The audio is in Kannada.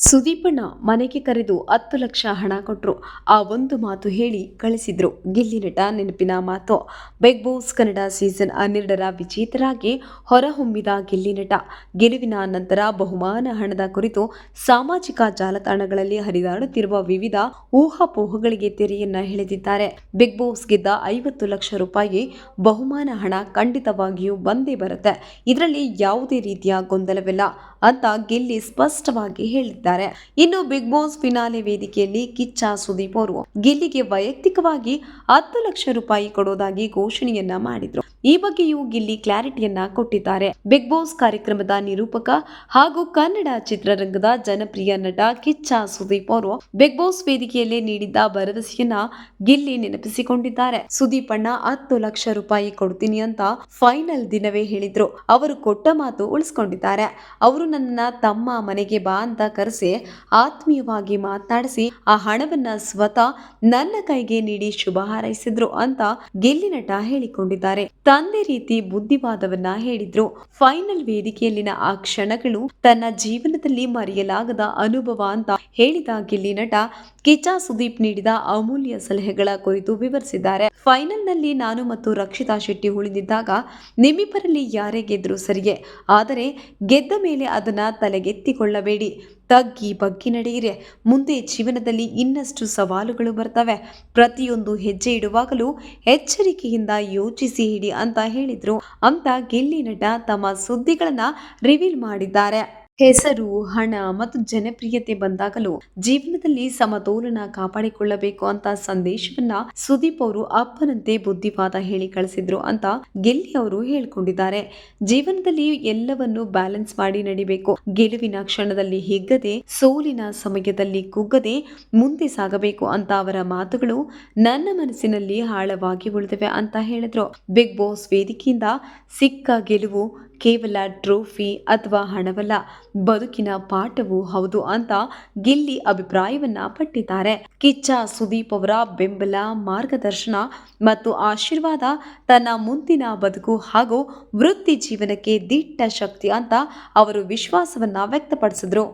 ಸುದೀಪಣ್ಣ ಮನೆಗೆ ಕರೆದು 10 ಲಕ್ಷ ಹಣ ಕೊಟ್ರು. ಆ ಒಂದು ಮಾತು ಹೇಳಿ ಕಳಿಸಿದ್ರು. ಗಿಲ್ಲಿ ನಟ ನೆನಪಿನ ಮಾತು. ಬಿಗ್ ಬಾಸ್ ಕನ್ನಡ ಸೀಸನ್ 12ರ ವಿಜೇತರಾಗಿ ಹೊರಹೊಮ್ಮಿದ ಗಿಲ್ಲಿ ನಟ ಗೆಲುವಿನ ನಂತರ ಬಹುಮಾನ ಹಣದ ಕುರಿತು ಸಾಮಾಜಿಕ ಜಾಲತಾಣಗಳಲ್ಲಿ ಹರಿದಾಡುತ್ತಿರುವ ವಿವಿಧ ಊಹಾಪೋಹಗಳಿಗೆ ತೆರೆಯನ್ನ ಎಳೆದಿದ್ದಾರೆ. ಬಿಗ್ ಬಾಸ್ ಗೆದ್ದ 50 ಲಕ್ಷ ರೂಪಾಯಿ ಬಹುಮಾನ ಹಣ ಖಂಡಿತವಾಗಿಯೂ ಬಂದೇ ಬರುತ್ತೆ. ಇದರಲ್ಲಿ ಯಾವುದೇ ರೀತಿಯ ಗೊಂದಲವಿಲ್ಲ ಅಂತ ಗಿಲ್ಲಿ ಸ್ಪಷ್ಟವಾಗಿ ಹೇಳಿದ್ದಾರೆ. ಇನ್ನು ಬಿಗ್ ಬಾಸ್ ಫಿನಾಲೆ ವೇದಿಕೆಯಲ್ಲಿ ಕಿಚ್ಚ ಸುದೀಪ್ ಅವರು ಗಿಲ್ಲಿಗೆ ವೈಯಕ್ತಿಕವಾಗಿ 10 ಲಕ್ಷ ರೂಪಾಯಿ ಕೊಡೋದಾಗಿ ಘೋಷಣೆಯನ್ನ ಮಾಡಿದ್ರು. ಈ ಬಗ್ಗೆಯೂ ಗಿಲ್ಲಿ ಕ್ಲಾರಿಟಿಯನ್ನ ಕೊಟ್ಟಿದ್ದಾರೆ. ಬಿಗ್ ಬಾಸ್ ಕಾರ್ಯಕ್ರಮದ ನಿರೂಪಕ ಹಾಗೂ ಕನ್ನಡ ಚಿತ್ರರಂಗದ ಜನಪ್ರಿಯ ನಟ ಕಿಚ್ಚ ಸುದೀಪ್ ಅವರು ಬಿಗ್ ಬಾಸ್ ವೇದಿಕೆಯಲ್ಲಿ ನೀಡಿದ್ದ ಭರವಸೆಯನ್ನ ಗಿಲ್ಲಿ ನೆನಪಿಸಿಕೊಂಡಿದ್ದಾರೆ. ಸುದೀಪ್ ಅಣ್ಣ 10 ಲಕ್ಷ ರೂಪಾಯಿ ಕೊಡ್ತೀನಿ ಅಂತ ಫೈನಲ್ ದಿನವೇ ಹೇಳಿದ್ರು. ಅವರು ಕೊಟ್ಟ ಮಾತು ಉಳಿಸ್ಕೊಂಡಿದ್ದಾರೆ. ಅವರು ನನ್ನ ತಮ್ಮ ಮನೆಗೆ ಬಾ ಅಂತ ಕರೆಸಿ ಆತ್ಮೀಯವಾಗಿ ಮಾತನಾಡಿಸಿ ಆ ಹಣವನ್ನ ಸ್ವತಃ ನನ್ನ ಕೈಗೆ ನೀಡಿ ಶುಭ ಹಾರೈಸಿದ್ರು ಅಂತ ಗಿಲ್ಲಿ ನಟ ಹೇಳಿಕೊಂಡಿದ್ದಾರೆ. ತಂದೆ ರೀತಿ ಬುದ್ಧಿವಾದವನ್ನ ಹೇಳಿದ್ರು. ಫೈನಲ್ ವೇದಿಕೆಯಲ್ಲಿನ ಆ ಕ್ಷಣಗಳು ತನ್ನ ಜೀವನದಲ್ಲಿ ಮರೆಯಲಾಗದ ಅನುಭವ ಅಂತ ಹೇಳಿದ ಗಿಲ್ಲಿ ನಟ ಕಿಚ್ಚ ಸುದೀಪ್ ನೀಡಿದ ಅಮೂಲ್ಯ ಸಲಹೆಗಳ ಕುರಿತು ವಿವರಿಸಿದ್ದಾರೆ. ಫೈನಲ್ ನಲ್ಲಿ ನಾನು ಮತ್ತು ರಕ್ಷಿತಾ ಶೆಟ್ಟಿ ಉಳಿದಿದ್ದಾಗ ನಿಮ್ಮಿಬ್ಬರಲ್ಲಿ ಯಾರೇ ಗೆದ್ರು ಸರಿಯೇ, ಆದರೆ ಗೆದ್ದ ಮೇಲೆ ಅದನ್ನ ತಲೆಗೆತ್ತಿಕೊಳ್ಳಬೇಡಿ. ತಗ್ಗಿ ಬಗ್ಗಿ ನಡೆಯಿರಿ. ಮುಂದೆ ಜೀವನದಲ್ಲಿ ಇನ್ನಷ್ಟು ಸವಾಲುಗಳು ಬರ್ತವೆ. ಪ್ರತಿಯೊಂದು ಹೆಜ್ಜೆ ಇಡುವಾಗಲೂ ಎಚ್ಚರಿಕೆಯಿಂದ ಯೋಚಿಸಿ ಇಡಿ ಅಂತ ಹೇಳಿದ್ರು ಅಂತ ಗಿಲ್ಲಿ ನಟ ತಮ್ಮ ಸುದ್ದಿಗಳನ್ನ ರಿವೀಲ್ ಮಾಡಿದ್ದಾರೆ. ಹೆಸರು, ಹಣ ಮತ್ತು ಜನಪ್ರಿಯತೆ ಬಂದಾಗಲೂ ಜೀವನದಲ್ಲಿ ಸಮತೋಲನ ಕಾಪಾಡಿಕೊಳ್ಳಬೇಕು ಅಂತ ಸಂದೇಶವನ್ನ ಸುದೀಪ್ ಅವರು ಅಪ್ಪನಂತೆ ಬುದ್ಧಿವಾದ ಹೇಳಿ ಕಳಿಸಿದ್ರು ಅಂತ ಗಿಲ್ಲಿ ಅವರು ಹೇಳ್ಕೊಂಡಿದ್ದಾರೆ. ಜೀವನದಲ್ಲಿ ಎಲ್ಲವನ್ನು ಬ್ಯಾಲೆನ್ಸ್ ಮಾಡಿ ನಡಿಬೇಕು. ಗೆಲುವಿನ ಕ್ಷಣದಲ್ಲಿ ಹಿಗ್ಗದೆ, ಸೋಲಿನ ಸಮಯದಲ್ಲಿ ಕುಗ್ಗದೆ ಮುಂದೆ ಸಾಗಬೇಕು ಅಂತ ಅವರ ಮಾತುಗಳು ನನ್ನ ಮನಸ್ಸಿನಲ್ಲಿ ಆಳವಾಗಿ ಉಳಿದಿವೆ ಅಂತ ಹೇಳಿದ್ರು. ಬಿಗ್ ಬಾಸ್ ವೇದಿಕೆಯಿಂದ ಸಿಕ್ಕ ಗೆಲುವು ಕೇವಲ ಟ್ರೋಫಿ ಅಥವಾ ಹಣವಲ್ಲ, ಬದುಕಿನ ಪಾಠವೂ ಹೌದು ಅಂತ ಗಿಲ್ಲಿ ಅಭಿಪ್ರಾಯವನ್ನ ಪಟ್ಟಿದ್ದಾರೆ. ಕಿಚ್ಚ ಸುದೀಪ್ ಅವರ ಬೆಂಬಲ, ಮಾರ್ಗದರ್ಶನ ಮತ್ತು ಆಶೀರ್ವಾದ ತನ್ನ ಮುಂದಿನ ಬದುಕು ಹಾಗೂ ವೃತ್ತಿ ಜೀವನಕ್ಕೆ ದಿಟ್ಟ ಶಕ್ತಿ ಅಂತ ಅವರು ವಿಶ್ವಾಸವನ್ನ ವ್ಯಕ್ತಪಡಿಸಿದ್ರು.